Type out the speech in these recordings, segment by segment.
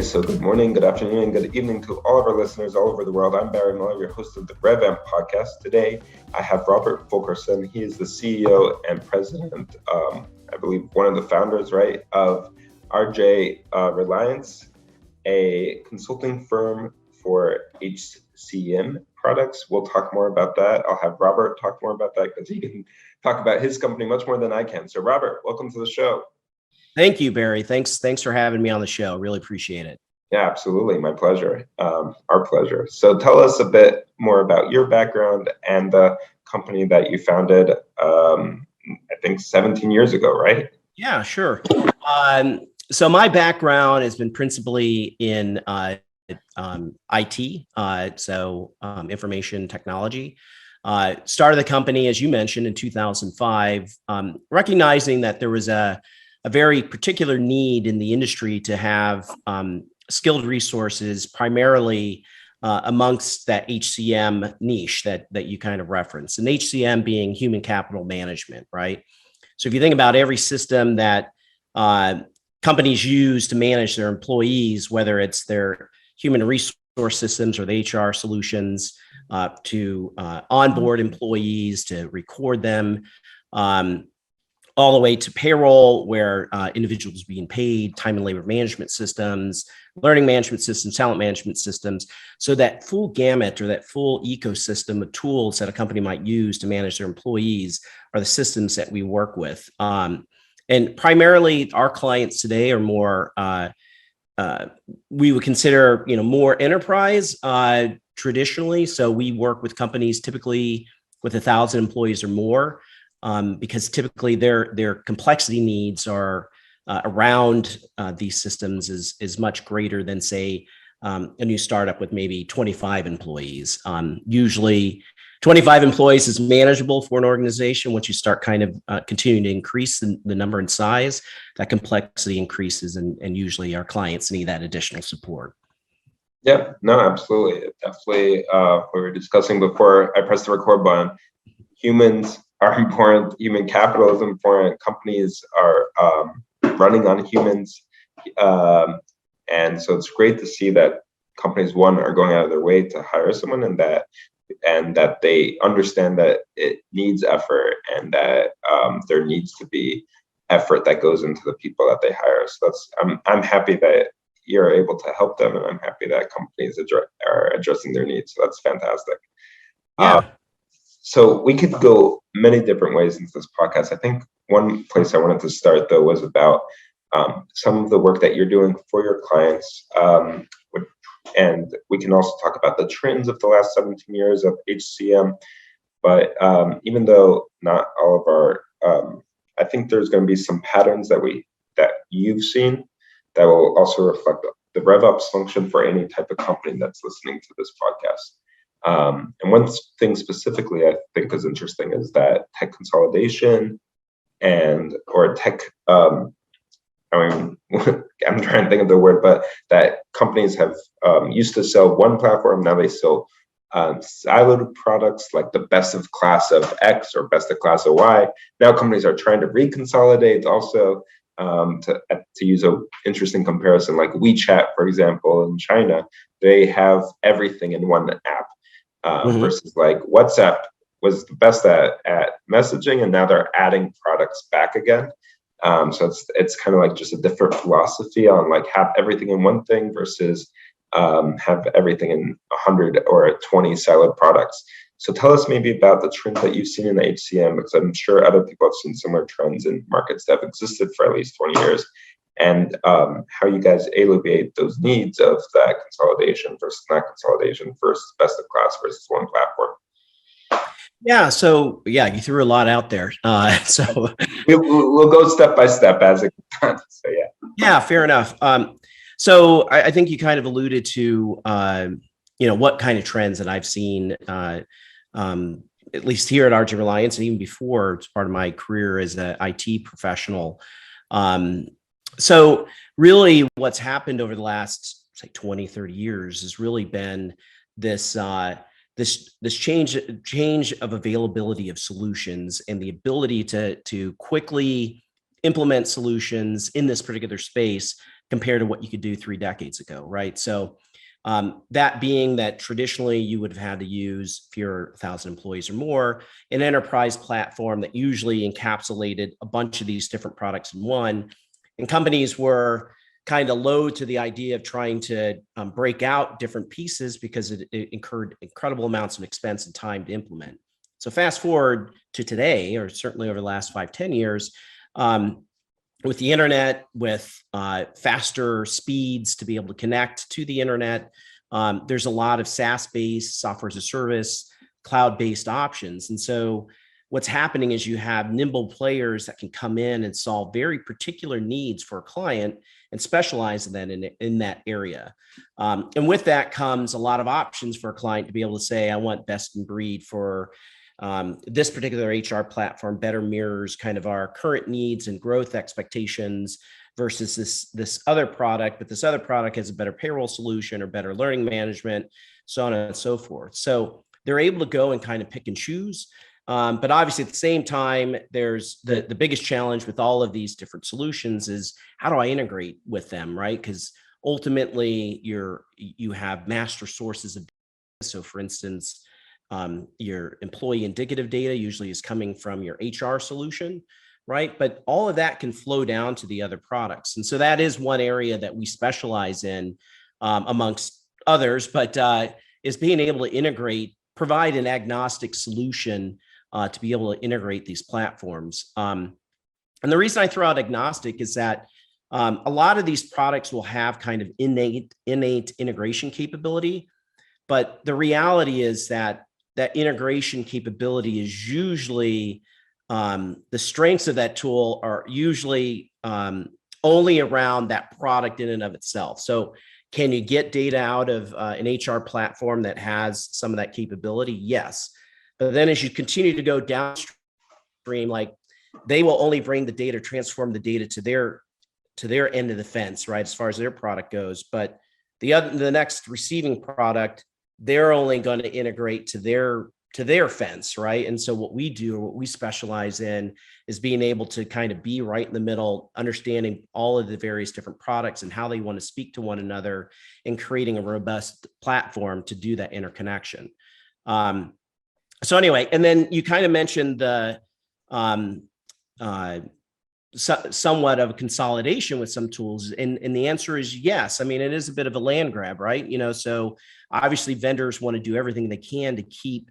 So good morning, good afternoon, and good evening to all of our listeners all over the world. I'm Barry Miller, your host of the RevAmp podcast. Today, I have Robert Fulkerson. He is the CEO and president, I believe one of the founders, right, of RJ Reliance, a consulting firm for HCM products. We'll talk more about that. I'll have Robert talk more about that because he can talk about his company much more than I can. So Robert, welcome to the show. Thank you, Barry. Thanks for having me on the show. Really appreciate it. Yeah, absolutely. My pleasure. Our pleasure. So tell us a bit more about your background and the company that you founded, I think 17 years ago, right? Yeah, sure. So my background has been principally in IT, information technology. Started the company, as you mentioned, in 2005, recognizing that there was a very particular need in the industry to have skilled resources, primarily amongst that HCM niche that you kind of referenced, and HCM being human capital management, right? So if you think about every system that companies use to manage their employees, whether it's their human resource systems or the HR solutions to onboard employees, to record them, all the way to payroll, where individuals being paid, time and labor management systems, learning management systems, talent management systems. So that full gamut or that full ecosystem of tools that a company might use to manage their employees are the systems that we work with. And primarily our clients today are more, we would consider, more enterprise traditionally. So we work with companies typically with 1,000 employees or more. Because typically their complexity needs are around these systems is much greater than, say, a new startup with maybe 25 employees. Usually 25 employees is manageable for an organization. Once you start kind of continuing to increase the number and size, that complexity increases, and usually our clients need that additional support. Yeah, no, absolutely. Definitely, we were discussing before I pressed the record button, humans are important. Human capital is important. Companies are running on humans. And so it's great to see that companies, one, are going out of their way to hire someone, and that they understand that it needs effort, and that there needs to be effort that goes into the people that they hire. So I'm happy that you're able to help them, and I'm happy that companies are addressing their needs. So that's fantastic. Yeah. So we could go many different ways into this podcast. I think one place I wanted to start, though, was about some of the work that you're doing for your clients. And we can also talk about the trends of the last 17 years of HCM. But even though not all of our, I think there's going to be some patterns that you've seen that will also reflect the RevOps function for any type of company that's listening to this podcast. And one thing specifically I think is interesting is that tech consolidation or tech, I'm trying to think of the word, but that companies have used to sell one platform. Now they sell siloed products like the best of class of X or best of class of Y. Now companies are trying to reconsolidate also. To use an interesting comparison, like WeChat, for example, in China, they have everything in one app. Versus like WhatsApp was the best at messaging, and now they're adding products back again. So it's kind of like just a different philosophy on like have everything in one thing versus have everything in 100 or 20 siloed products. So tell us maybe about the trends that you've seen in the HCM, because I'm sure other people have seen similar trends in markets that have existed for at least 20 years. And how you guys alleviate those needs of that consolidation versus not consolidation versus best of class versus one platform. Yeah. So you threw a lot out there. So we'll go step by step as it comes. So yeah. Yeah, fair enough. So I think you kind of alluded to what kind of trends that I've seen, at least here at RJ Reliance, and even before, as part of my career as an IT professional. So really what's happened over the last, say, 20, 30 years has really been this change of availability of solutions and the ability to quickly implement solutions in this particular space compared to what you could do 3 decades ago, right? So that being that traditionally you would have had to use, if you're 1,000 employees or more, an enterprise platform that usually encapsulated a bunch of these different products in one. And companies were kind of low to the idea of trying to break out different pieces because it incurred incredible amounts of expense and time to implement. So fast forward to today, or certainly over the last 5-10 years, with the internet, with faster speeds to be able to connect to the internet, there's a lot of SaaS-based, software as a service, cloud-based options. And so what's happening is you have nimble players that can come in and solve very particular needs for a client and specialize in that area. And with that comes a lot of options for a client to be able to say, I want best in breed for this particular HR platform better mirrors kind of our current needs and growth expectations versus this other product, but this other product has a better payroll solution or better learning management, so on and so forth. So they're able to go and kind of pick and choose. But obviously at the same time, there's the biggest challenge with all of these different solutions is how do I integrate with them, right? Because ultimately you have master sources of data. So for instance, your employee indicative data usually is coming from your HR solution, right? But all of that can flow down to the other products. And so that is one area that we specialize in amongst others, but is being able to integrate, provide an agnostic solution to be able to integrate these platforms. And the reason I throw out agnostic is that a lot of these products will have kind of innate integration capability, but the reality is that integration capability is usually the strengths of that tool are usually only around that product in and of itself. So can you get data out of an HR platform that has some of that capability? Yes. But then as you continue to go downstream, like they will only bring the data, transform the data to their end of the fence, right? As far as their product goes. But the next receiving product, they're only going to integrate to their fence, right? And so what we do, what we specialize in is being able to kind of be right in the middle, understanding all of the various different products and how they want to speak to one another and creating a robust platform to do that interconnection. So anyway, and then you kind of mentioned the somewhat of a consolidation with some tools, and the answer is yes. I mean, it is a bit of a land grab, right? So obviously vendors want to do everything they can to keep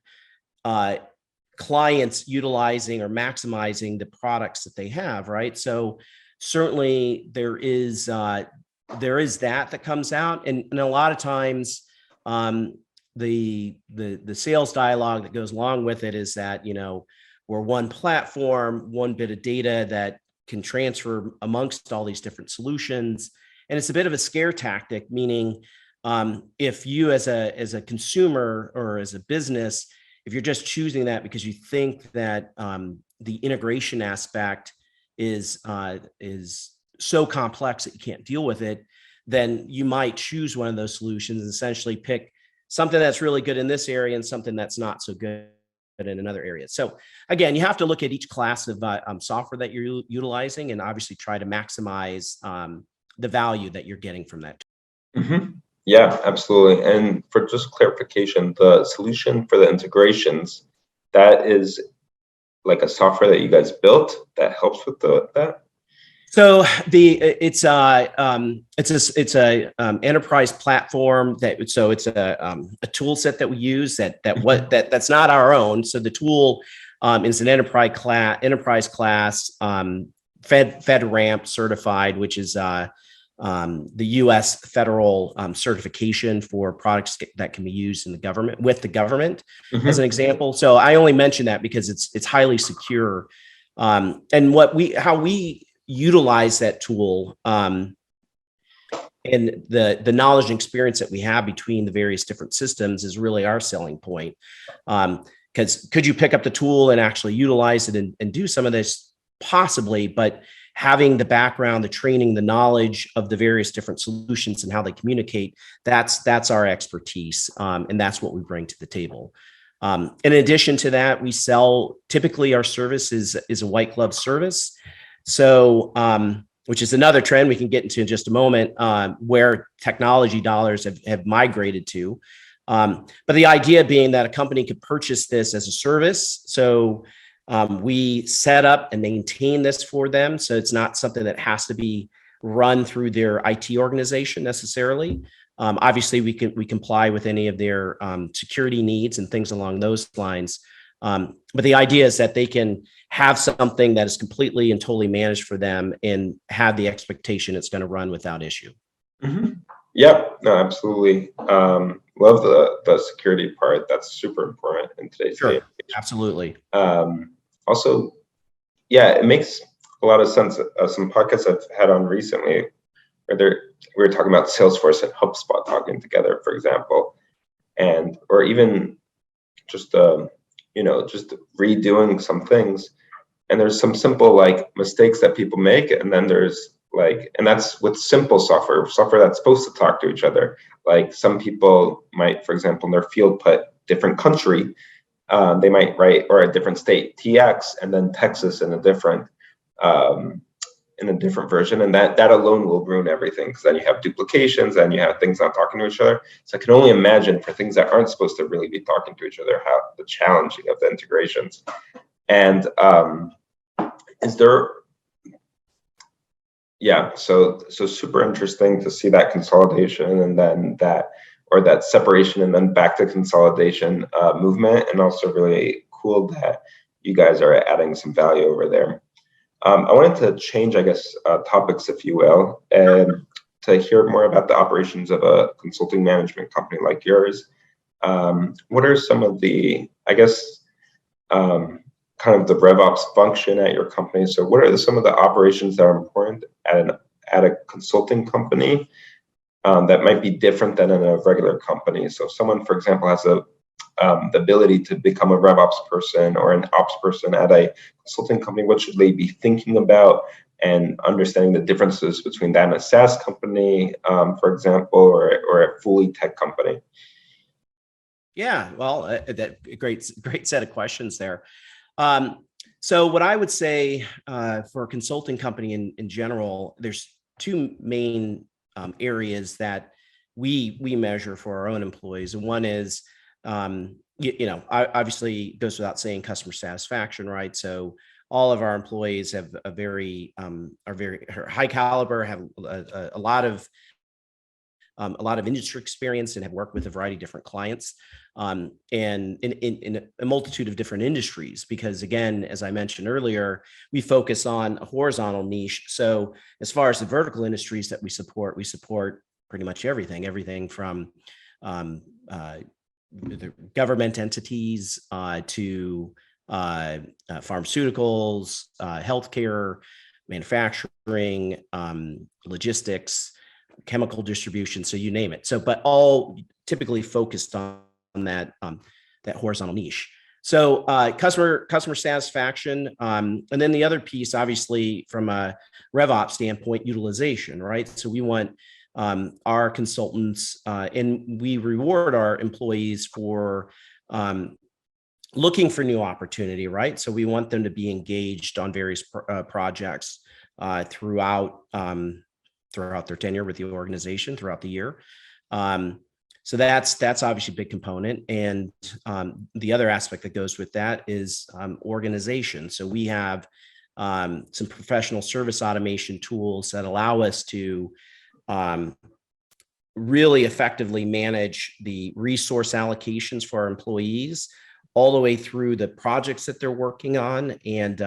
clients utilizing or maximizing the products that they have, right? So certainly there is that comes out, and a lot of times the sales dialogue that goes along with it is that we're one platform, one bit of data that can transfer amongst all these different solutions, and it's a bit of a scare tactic, meaning if you as a consumer or as a business, if you're just choosing that because you think that the integration aspect is so complex that you can't deal with it, then you might choose one of those solutions and essentially pick something that's really good in this area and something that's not so good in another area. So again, you have to look at each class of software that you're utilizing and obviously try to maximize the value that you're getting from that. Mm-hmm. Yeah, absolutely. And for just clarification, the solution for the integrations, that is like a software that you guys built that helps with that? So it's a enterprise platform it's a tool set that we use that's not our own. So the tool is an enterprise class FedRAMP certified, which is the U.S. federal certification for products that can be used in the government with the government, as an example. So I only mention that because it's highly secure, and how we utilize that tool and the knowledge and experience that we have between the various different systems is really our selling point. Because could you pick up the tool and actually utilize it and do some of this? Possibly, but having the background, the training, the knowledge of the various different solutions and how they communicate, that's our expertise, and that's what we bring to the table. In addition to that, we sell, typically our service is a white glove service. So which is another trend we can get into in just a moment, where technology dollars have migrated to. But the idea being that a company could purchase this as a service. So we set up and maintain this for them. So it's not something that has to be run through their IT organization necessarily. Obviously, we comply with any of their security needs and things along those lines. But the idea is that they can have something that is completely and totally managed for them and have the expectation it's going to run without issue. Mm-hmm. Yep, no, absolutely. Love the security part. That's super important in today's day. Absolutely. Also, yeah, it makes a lot of sense. Some podcasts I've had on recently, where we were talking about Salesforce and HubSpot talking together, for example, or even just just redoing some things. And there's some simple like mistakes that people make, and then there's and that's with simple software that's supposed to talk to each other. Like some people might, for example, in their field put different country, they might write, or a different state, TX, and then Texas in a different version, and that alone will ruin everything, because then you have duplications and you have things not talking to each other. So I can only imagine for things that aren't supposed to really be talking to each other, how the challenging of the integrations. And is there so super interesting to see that consolidation, and then that separation, and then back to consolidation movement, and also really cool that you guys are adding some value over there. I wanted to change, I guess, topics, if you will, and to hear more about the operations of a consulting management company like yours. What are some of the, I guess, kind of the RevOps function at your company? So what are some of the operations that are important at a consulting company that might be different than in a regular company? So if someone, for example, has the ability to become a RevOps person or an ops person at a consulting company, what should they be thinking about, and understanding the differences between that and a SaaS company, for example, or a fully tech company? Yeah, well, that great set of questions there. So what I would say for a consulting company in general, there's two main areas that we measure for our own employees. And one is, obviously goes without saying, customer satisfaction, right? So all of our employees have are very high caliber, have a lot of industry experience, and have worked with a variety of different clients, and in a multitude of different industries. Because again, as I mentioned earlier, we focus on a horizontal niche. So as far as the vertical industries that we support pretty much everything from the government entities to pharmaceuticals, healthcare, manufacturing, logistics, chemical distribution, so you name it. So, but all typically focused on that horizontal niche. So, customer satisfaction, and then the other piece, obviously, from a RevOps standpoint, utilization, right? So we want our consultants, and we reward our employees for looking for new opportunity, right? So we want them to be engaged on various projects throughout their tenure with the organization, throughout the year. So that's obviously a big component. And the other aspect that goes with that is organization. So we have some professional service automation tools that allow us to really effectively manage the resource allocations for our employees, all the way through the projects that they're working on, and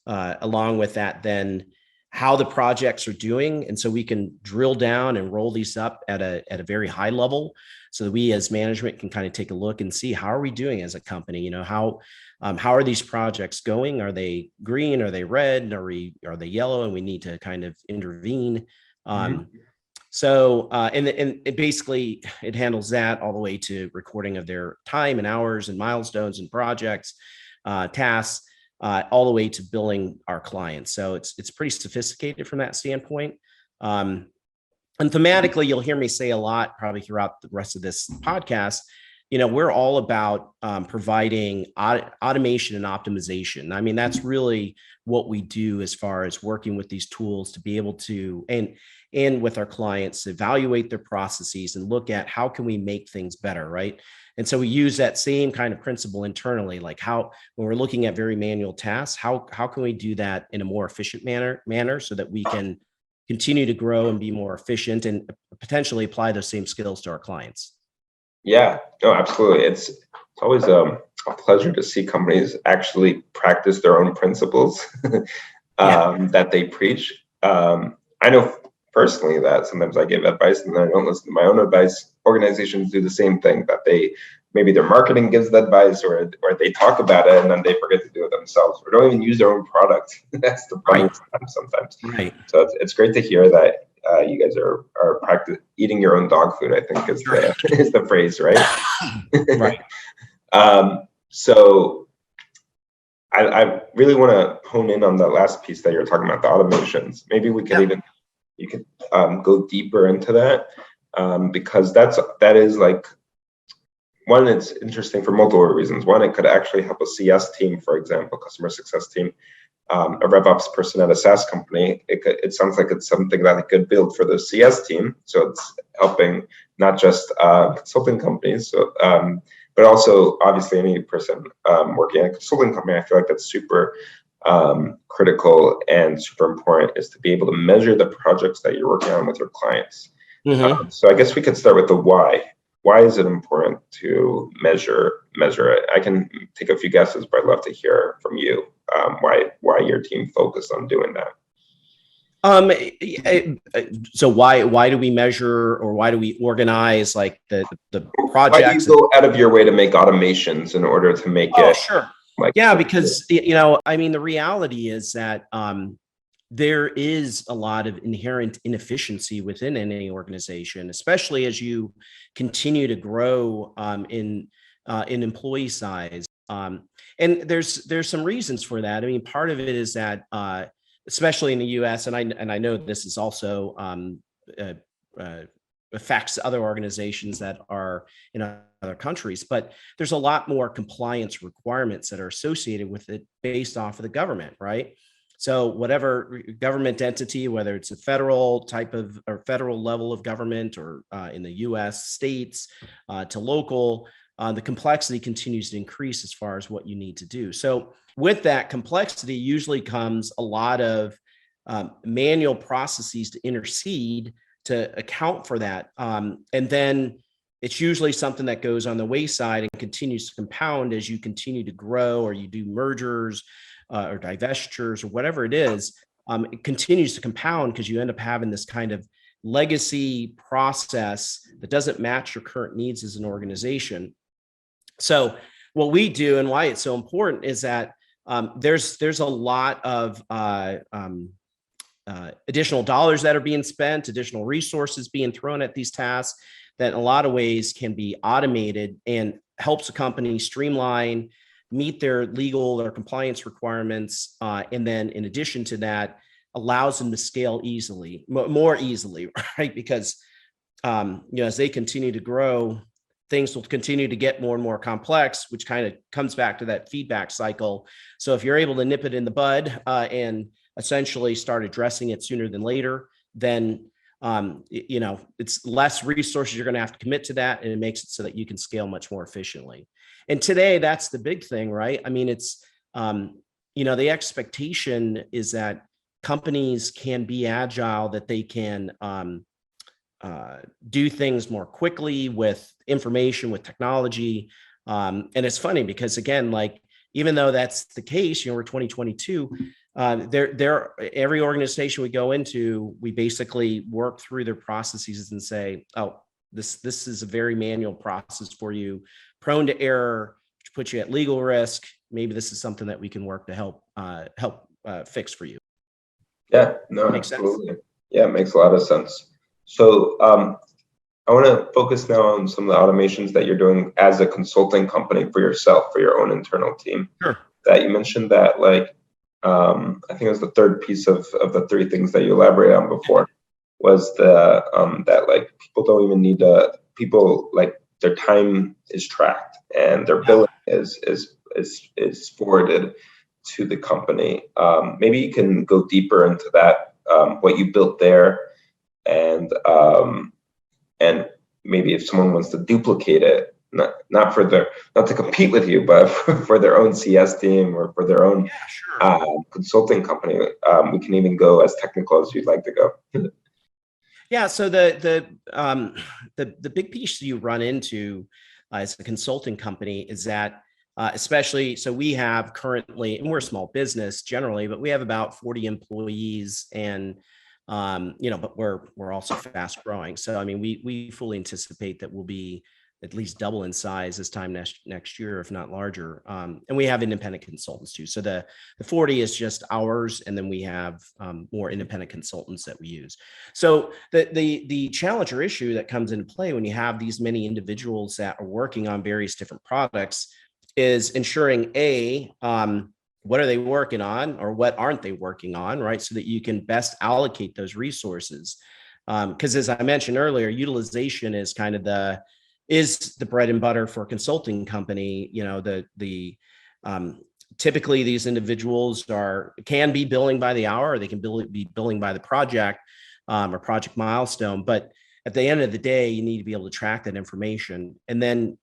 along with that, then how the projects are doing. And so we can drill down and roll these up at a very high level, so that we as management can kind of take a look and see, how are we doing as a company? How are these projects going? Are they green? Are they red? Are they yellow? And we need to kind of intervene. So, and it basically, it handles that all the way to recording of their time and hours and milestones and projects, tasks, all the way to billing our clients. So it's pretty sophisticated from that standpoint. And thematically, you'll hear me say a lot probably throughout the rest of this podcast, we're all about providing automation and optimization. I mean, that's really what we do as far as working with these tools to be able to, and with our clients, evaluate their processes and look at how can we make things better, right? And so we use that same kind of principle internally, like how, when we're looking at very manual tasks, how can we do that in a more efficient manner so that we can continue to grow and be more efficient and potentially apply those same skills to our clients. Yeah, no, absolutely. It's always a pleasure to see companies actually practice their own principles that they preach. I know personally that sometimes I give advice and then I don't listen to my own advice. Organizations do the same thing, that maybe their marketing gives the advice or they talk about it and then they forget to do it themselves or don't even use their own product. That's the funny time sometimes. Right. So it's great to hear that you guys are eating your own dog food, I think is the phrase, right? Right. So I really want to hone in on the last piece that you're talking about, the automations. Maybe we could you could go deeper into that, because that is like, one, it's interesting for multiple reasons. One, it could actually help a CS team, for example, customer success team, a RevOps person at a SaaS company. It sounds like it's something that it could build for the CS team. So it's helping not just consulting companies, but also obviously any person working at a consulting company. I feel like that's super critical and super important, is to be able to measure the projects that you're working on with your clients. So I guess we could start with the why. Why is it important to measure it? I can take a few guesses, but I'd love to hear from you why your team focused on doing that. So why do we measure, or why do we organize like the projects? Why do you go out of your way to make automations in order to make it? Sure. Because I mean, the reality is that there is a lot of inherent inefficiency within any organization, especially as you continue to grow in employee size. And there's some reasons for that. I mean, part of it is that especially in the U.S., and I know this is also affects other organizations that are in other countries, but there's a lot more compliance requirements that are associated with it based off of the government, right? So whatever government entity, whether it's a federal type of or federal level of government, or in the U.S. states to local, the complexity continues to increase as far as what you need to do. So with that complexity usually comes a lot of manual processes to intercede to account for that. And then it's usually something that goes on the wayside and continues to compound as you continue to grow, or you do mergers or divestitures or whatever it is. It continues to compound because you end up having this kind of legacy process that doesn't match your current needs as an organization. So what we do and why it's so important is that there's a lot of additional dollars that are being spent, additional resources being thrown at these tasks that in a lot of ways can be automated and helps a company streamline, meet their legal or compliance requirements, and then in addition to that, allows them to scale more easily, right? Because as they continue to grow, things will continue to get more and more complex, which kind of comes back to that feedback cycle. So if you're able to nip it in the bud and essentially start addressing it sooner than later, then it's less resources you're going to have to commit to that, and it makes it so that you can scale much more efficiently. And today, that's the big thing, right? I mean, it's the expectation is that companies can be agile, that they can do things more quickly with information, with technology. And it's funny because, again, like, even though that's the case, we're 2022, every organization we go into, we basically work through their processes and say, oh, this is a very manual process for you, prone to error, which puts you at legal risk. Maybe this is something that we can work to help fix for you. Yeah, no, absolutely. Yeah, it makes a lot of sense. So I want to focus now on some of the automations that you're doing as a consulting company for yourself, for your own internal team. Sure. That you mentioned that, like, I think it was the third piece of the three things that you elaborated on before, was that like people don't even need people, like their time is tracked and their billing is forwarded to the company. Maybe you can go deeper into that, what you built there, and maybe if someone wants to duplicate it, not to compete with you, but for their own CS team or for their own consulting company, we can even go as technical as you'd like to go. Yeah. So the big piece you run into as a consulting company is that, especially, so we have currently, and we're a small business generally, but we have about 40 employees, and but we're also fast growing. So I mean, we fully anticipate that we'll be at least double in size this time next year, if not larger. And we have independent consultants too. So the 40 is just ours, and then we have more independent consultants that we use. So the challenge or issue that comes into play when you have these many individuals that are working on various different products is ensuring what are they working on, or what aren't they working on, right? So that you can best allocate those resources. Because as I mentioned earlier, utilization is kind of the bread and butter for a consulting company. Typically these individuals can be billing by the hour, or they can be billing by the project or project milestone. But at the end of the day, you need to be able to track that information. And then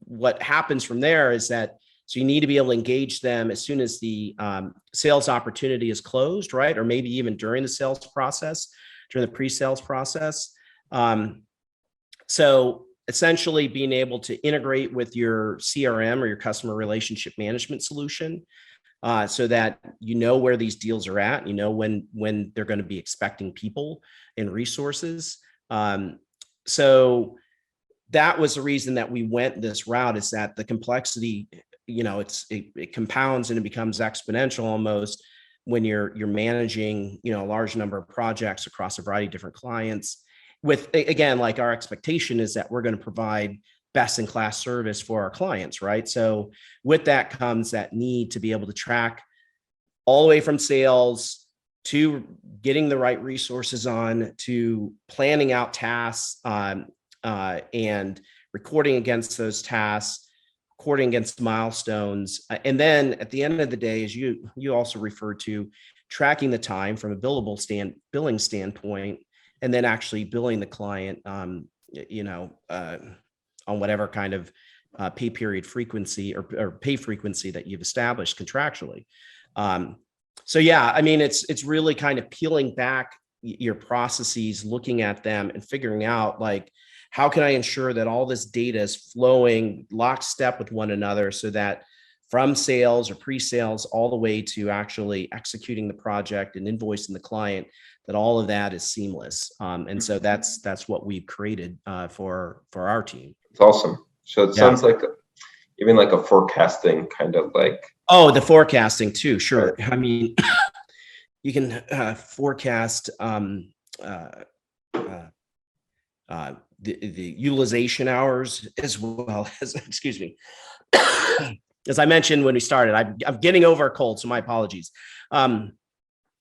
what happens from there is that, so you need to be able to engage them as soon as the sales opportunity is closed, right? Or maybe even during the sales process, during the pre-sales process. So essentially being able to integrate with your CRM or your customer relationship management solution, so that you know where these deals are at, when they're going to be expecting people and resources. So that was the reason that we went this route, is that the complexity, it compounds and it becomes exponential almost when you're managing, a large number of projects across a variety of different clients. With, again, like, our expectation is that we're going to provide best in class service for our clients, right? So with that comes that need to be able to track all the way from sales to getting the right resources on, to planning out tasks, and recording against those tasks, recording against milestones. And then at the end of the day, as you also referred to, tracking the time from a billing standpoint, and then actually billing the client, on whatever kind of pay period frequency or pay frequency that you've established contractually. So yeah, I mean, it's really kind of peeling back your processes, looking at them and figuring out, like, how can I ensure that all this data is flowing lockstep with one another, so that from sales or pre-sales all the way to actually executing the project and invoicing the client, that all of that is seamless. And so that's what we've created for our team. It's awesome. So it sounds like even like a forecasting kind of like. Oh, the forecasting too. Sure. Right. I mean, you can forecast the utilization hours, as well as, excuse me, as I mentioned when we started, I'm getting over a cold, so my apologies.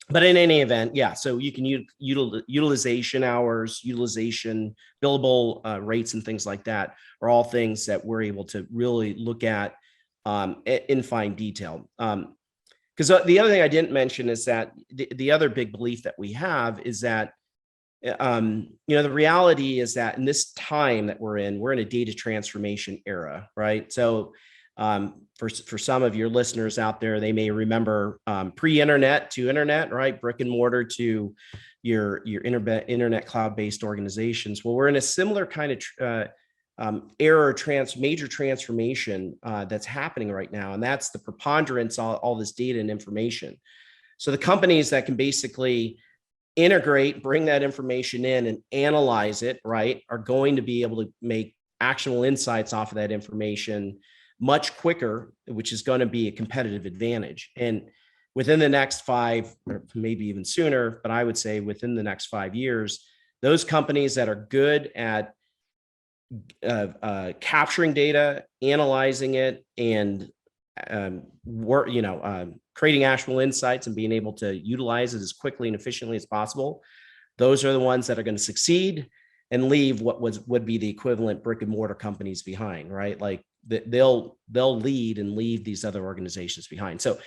But in any event, yeah, so you can utilization hours, utilization, billable rates, and things like that are all things that we're able to really look at in fine detail. Because the other thing I didn't mention is that the other big belief that we have is that, the reality is that in this time that we're in a data transformation era, right? So for some of your listeners out there, they may remember pre-internet to internet, right? Brick and mortar to your internet cloud-based organizations. Well, we're in a similar kind of major transformation that's happening right now, and that's the preponderance of all this data and information. So the companies that can basically integrate, bring that information in and analyze it, right, are going to be able to make actionable insights off of that information much quicker, which is going to be a competitive advantage. And within the next 5, or maybe even sooner, but I would say within the next 5 years, those companies that are good at capturing data, analyzing it, and creating actionable insights and being able to utilize it as quickly and efficiently as possible, those are the ones that are going to succeed. and leave what would be the equivalent brick and mortar companies behind, right? Like they'll lead and leave these other organizations behind. So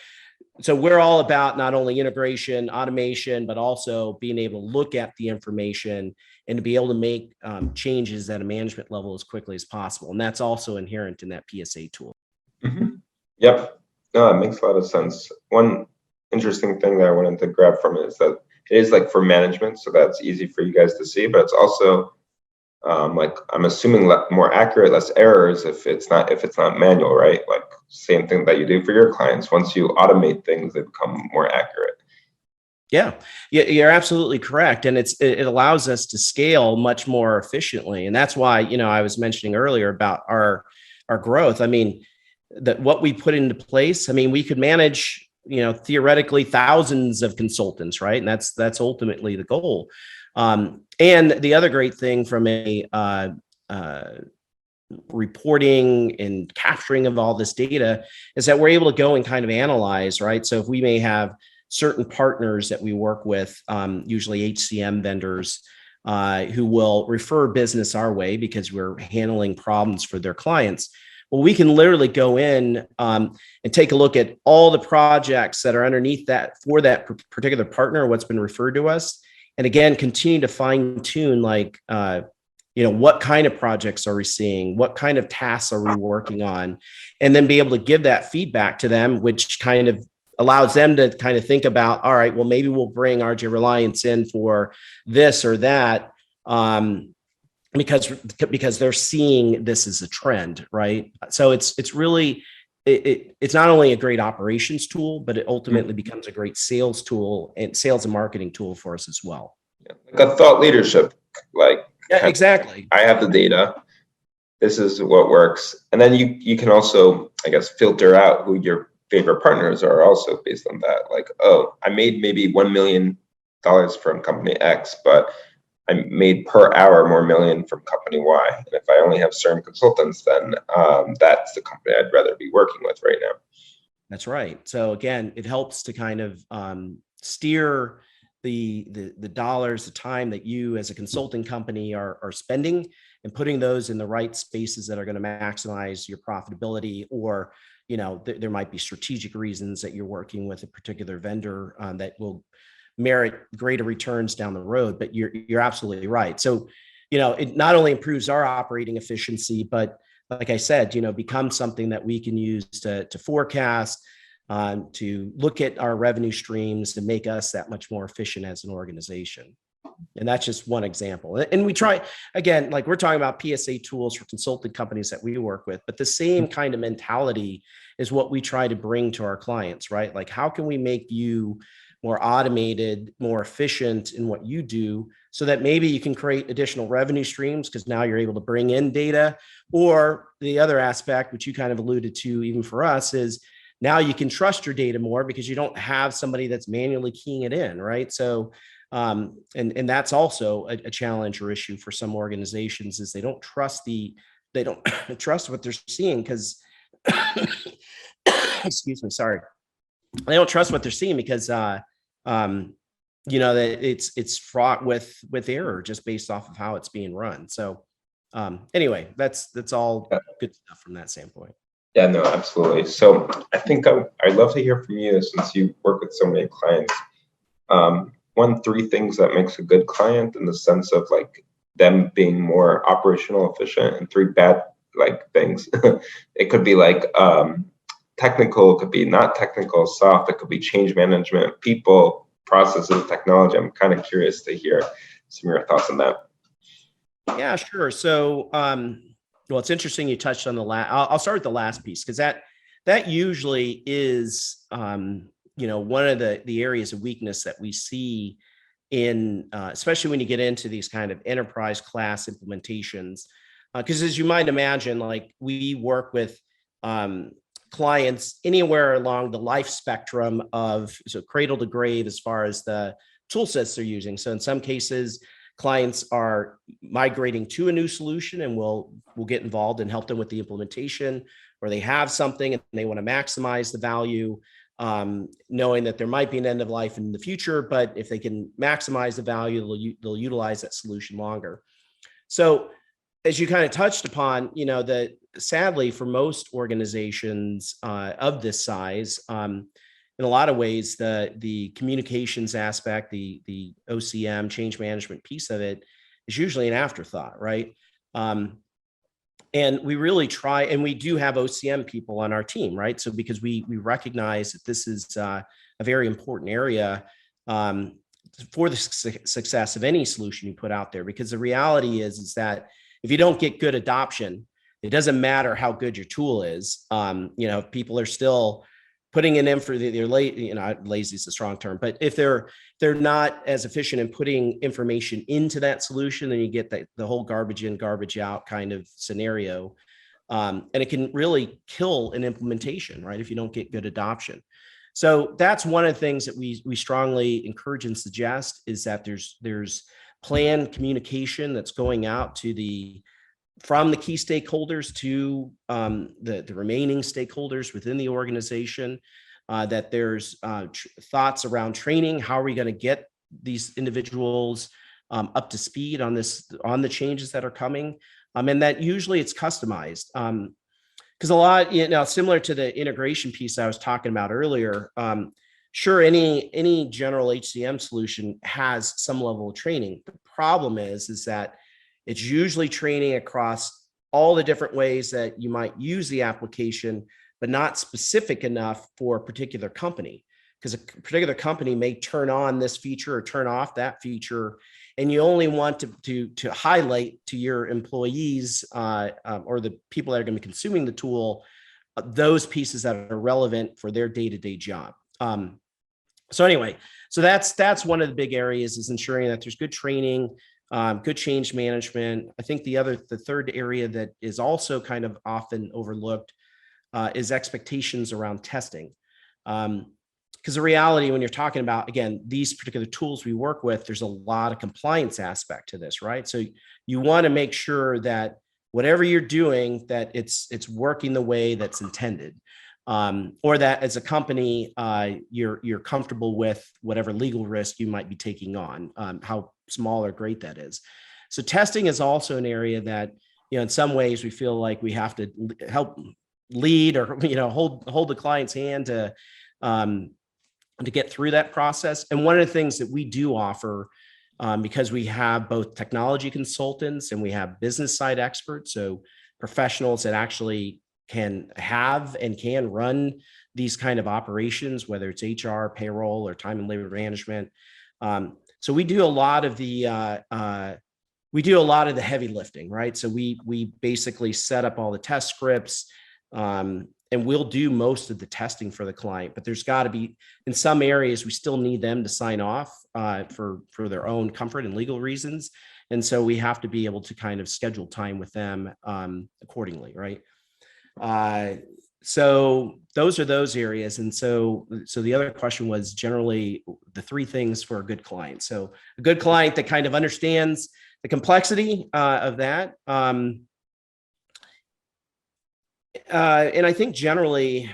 we're all about not only integration, automation, but also being able to look at the information and to be able to make changes at a management level as quickly as possible. And that's also inherent in that PSA tool. Mm-hmm. Yep. No, it makes a lot of sense. One interesting thing that I wanted to grab from it is that it is like for management, so that's easy for you guys to see, but it's also like I'm assuming more accurate, less errors if it's not manual, right? Like same thing that you do for your clients. Once you automate things, they become more accurate. Yeah, you're absolutely correct, and it allows us to scale much more efficiently, and that's why I was mentioning earlier about our growth. I mean, that what we put into place. I mean, we could manage theoretically thousands of consultants, right? And that's ultimately the goal. And the other great thing from a reporting and capturing of all this data is that we're able to go and kind of analyze, right? So if we may have certain partners that we work with, usually HCM vendors, who will refer business our way because we're handling problems for their clients. Well, we can literally go in and take a look at all the projects that are underneath that for that particular partner, what's been referred to us. And again, continue to fine tune, like, what kind of projects are we seeing? What kind of tasks are we working on? And then be able to give that feedback to them, which kind of allows them to kind of think about, all right, well, maybe we'll bring RJ Reliance in for this or that. Because they're seeing this as a trend, right? So it's really, it's not only a great operations tool, but it ultimately becomes a great sales tool and sales and marketing tool for us as well. Yeah, like a thought leadership, like yeah, exactly. I have the data. This is what works, and then you can also, I guess, filter out who your favorite partners are also based on that. Like, oh, I made maybe $1 million from company X, but I made per hour more million from company Y. And if I only have certain consultants, then that's the company I'd rather be working with right now. That's right. So again, it helps to kind of steer the dollars, the time that you as a consulting company are spending, and putting those in the right spaces that are going to maximize your profitability. Or there might be strategic reasons that you're working with a particular vendor that will merit greater returns down the road. But you're absolutely right. So, it not only improves our operating efficiency, but like I said, becomes something that we can use to forecast, to look at our revenue streams to make us that much more efficient as an organization. And that's just one example. And we try, again, like we're talking about PSA tools for consulting companies that we work with, but the same kind of mentality is what we try to bring to our clients, right? Like, how can we make you more automated, more efficient in what you do, so that maybe you can create additional revenue streams because now you're able to bring in data. Or the other aspect, which you kind of alluded to even for us, is now you can trust your data more because you don't have somebody that's manually keying it in, right? So, and that's also a challenge or issue for some organizations, is they don't trust trust what they're seeing because, excuse me, sorry. They don't trust what they're seeing because, that it's fraught with error just based off of how it's being run. So, anyway, that's all good stuff from that standpoint. Yeah, no, absolutely. So I think I'd love to hear from you, since you work with so many clients. 3 things that makes a good client, in the sense of like them being more operational efficient, and 3 bad things. It could be like technical, it could be not technical, soft, it could be change management, people, processes, technology. I'm kind of curious to hear some of your thoughts on that. Yeah, sure. So, well, it's interesting you touched on the last. I'll start with the last piece, because that usually is, one of the areas of weakness that we see in, especially when you get into these kind of enterprise class implementations. Because as you might imagine, like we work with clients anywhere along the life spectrum of cradle to grave as far as the tool sets they're using. So in some cases, clients are migrating to a new solution, and we'll get involved and help them with the implementation, or they have something and they want to maximize the value, knowing that there might be an end of life in the future, but if they can maximize the value, they'll utilize that solution longer. So as you kind of touched upon, that sadly for most organizations of this size, in a lot of ways, the communications aspect, the OCM change management piece of it is usually an afterthought, right? And we really try, and we do have OCM people on our team, right? So because we recognize that this is a very important area for the success of any solution you put out there. Because the reality is that if you don't get good adoption, it doesn't matter how good your tool is. If people are still putting it in for they're late, lazy is a strong term, but if they're not as efficient in putting information into that solution, then you get the whole garbage in, garbage out kind of scenario. And it can really kill an implementation, right? If you don't get good adoption. So that's one of the things that we strongly encourage and suggest is that there's planned communication that's going out from the key stakeholders to the remaining stakeholders within the organization, that there's thoughts around training. How are we going to get these individuals up to speed on the changes that are coming? And that usually it's customized. Because a lot, similar to the integration piece I was talking about earlier, sure, any general HCM solution has some level of training. The problem is that it's usually training across all the different ways that you might use the application, but not specific enough for a particular company. Because a particular company may turn on this feature or turn off that feature, and you only want to highlight to your employees or the people that are going to be consuming the tool those pieces that are relevant for their day-to-day job. So anyway, so that's one of the big areas, is ensuring that there's good training, good change management. I think the third area that is also kind of often overlooked is expectations around testing. Because the reality, when you're talking about, again, these particular tools we work with, there's a lot of compliance aspect to this, right? So you want to make sure that whatever you're doing, that it's working the way that's intended, or that as a company, you're comfortable with whatever legal risk you might be taking on, how small or great that is. So testing is also an area that, in some ways we feel like we have to help lead or, hold the client's hand to get through that process. And one of the things that we do offer, because we have both technology consultants and we have business side experts, so professionals that actually can have and can run these kind of operations, whether it's HR, payroll, or time and labor management. So we do a lot of the heavy lifting, right? So we basically set up all the test scripts, and we'll do most of the testing for the client. But there's got to be, in some areas, we still need them to sign off for their own comfort and legal reasons. And so we have to be able to kind of schedule time with them accordingly, right? So those are those areas. And so the other question was generally the three things for a good client. So a good client that kind of understands the complexity of that. And I think generally,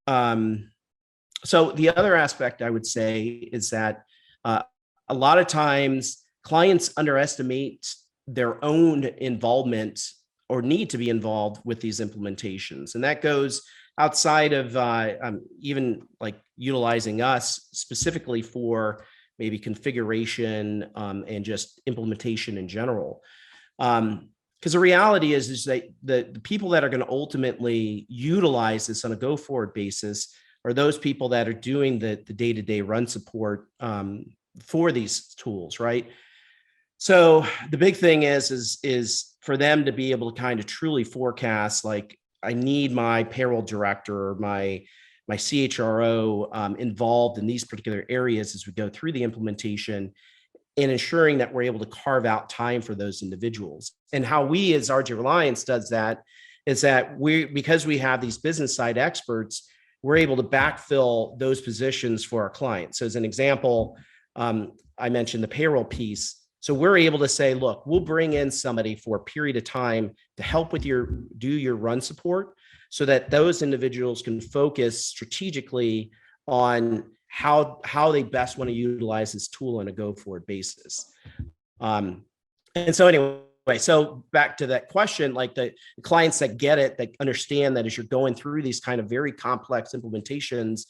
so the other aspect I would say is that a lot of times clients underestimate their own involvement or need to be involved with these implementations. And that goes outside of even like utilizing us specifically for maybe configuration and just implementation in general. Because the reality is that the people that are going to ultimately utilize this on a go-forward basis are those people that are doing the day-to-day run support for these tools, right? So the big thing is for them to be able to kind of truly forecast, like, I need my payroll director or my CHRO involved in these particular areas as we go through the implementation, and ensuring that we're able to carve out time for those individuals. And how we as RJ Reliance does that is that because we have these business side experts, we're able to backfill those positions for our clients. So as an example, I mentioned the payroll piece. So we're able to say, look, we'll bring in somebody for a period of time to help with do your run support, so that those individuals can focus strategically on how they best want to utilize this tool on a go-forward basis. And so anyway, so back to that question, like the clients that get it, that understand that as you're going through these kind of very complex implementations,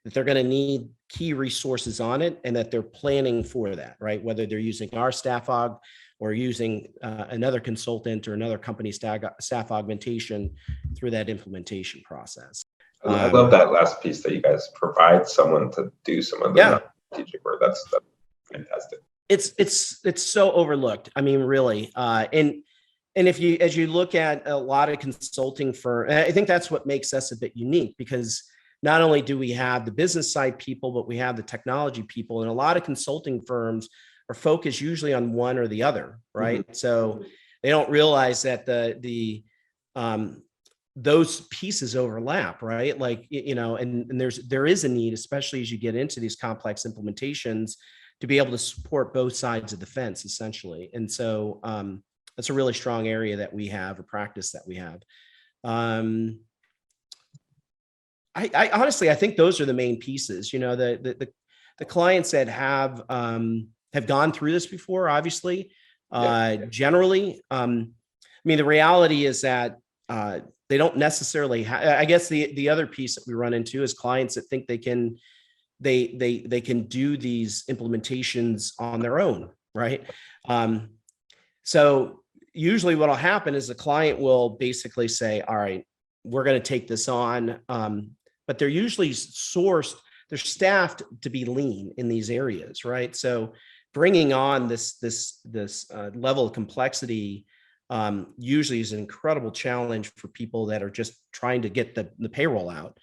that they're going to need key resources on it and that they're planning for that, right? Whether they're using our staff aug or using another consultant or another company's staff augmentation through that implementation process. I love that last piece that you guys provide someone to do some of the strategic work. That's fantastic. It's so overlooked. I mean, really. And as you look at a lot of consulting firms, I think that's what makes us a bit unique, because not only do we have the business side people, but we have the technology people, and a lot of consulting firms are focused usually on one or the other, right? Mm-hmm. So they don't realize that those pieces overlap, right? Like, and there is a need, especially as you get into these complex implementations, to be able to support both sides of the fence, essentially. And so that's a really strong area that we have, a practice that we have. I honestly, I think those are the main pieces. The clients that have gone through this before, obviously, generally. I mean, the reality is that they don't necessarily I guess the other piece that we run into is clients that think they can do these implementations on their own, right? So usually what will happen is the client will basically say, all right, we're going to take this on. But they're usually they're staffed to be lean in these areas, right? So bringing on this level of complexity usually is an incredible challenge for people that are just trying to get the payroll out.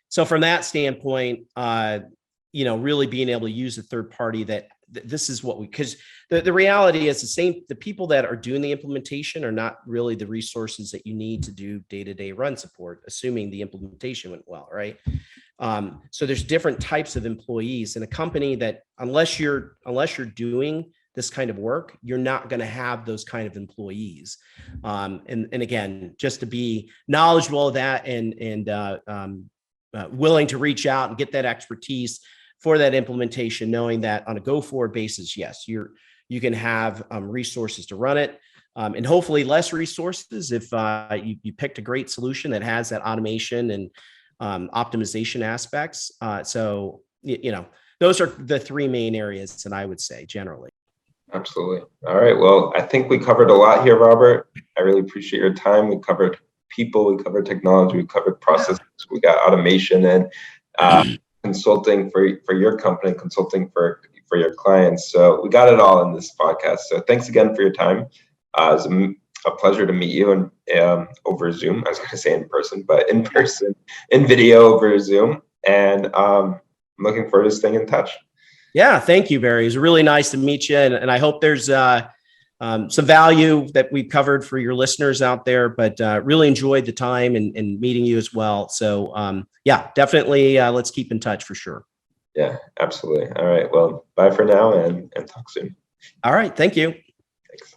So from that standpoint, really being able to use a third party that this is what because the reality is the people that are doing the implementation are not really the resources that you need to do day-to-day run support, assuming the implementation went well, right? So there's different types of employees in a company that unless you're doing this kind of work, you're not going to have those kind of employees. And again, just to be knowledgeable of that and willing to reach out and get that expertise for that implementation, knowing that on a go-forward basis, yes, you can have resources to run it, and hopefully less resources if you picked a great solution that has that automation and optimization aspects. So those are the three main areas that I would say generally. Absolutely. All right. Well, I think we covered a lot here, Robert. I really appreciate your time. We covered people, we covered technology, we covered processes, we got automation and consulting for your company, consulting for your clients. So we got it all in this podcast. So thanks again for your time. It was a pleasure to meet you and over Zoom. I was going to say in person, but in person, in video over Zoom. And I'm looking forward to staying in touch. Yeah, thank you, Barry. It was really nice to meet you. And I hope there's some value that we've covered for your listeners out there, but really enjoyed the time and meeting you as well. So yeah, definitely let's keep in touch for sure. Yeah, absolutely. All right. Well, bye for now and talk soon. All right. Thank you. Thanks.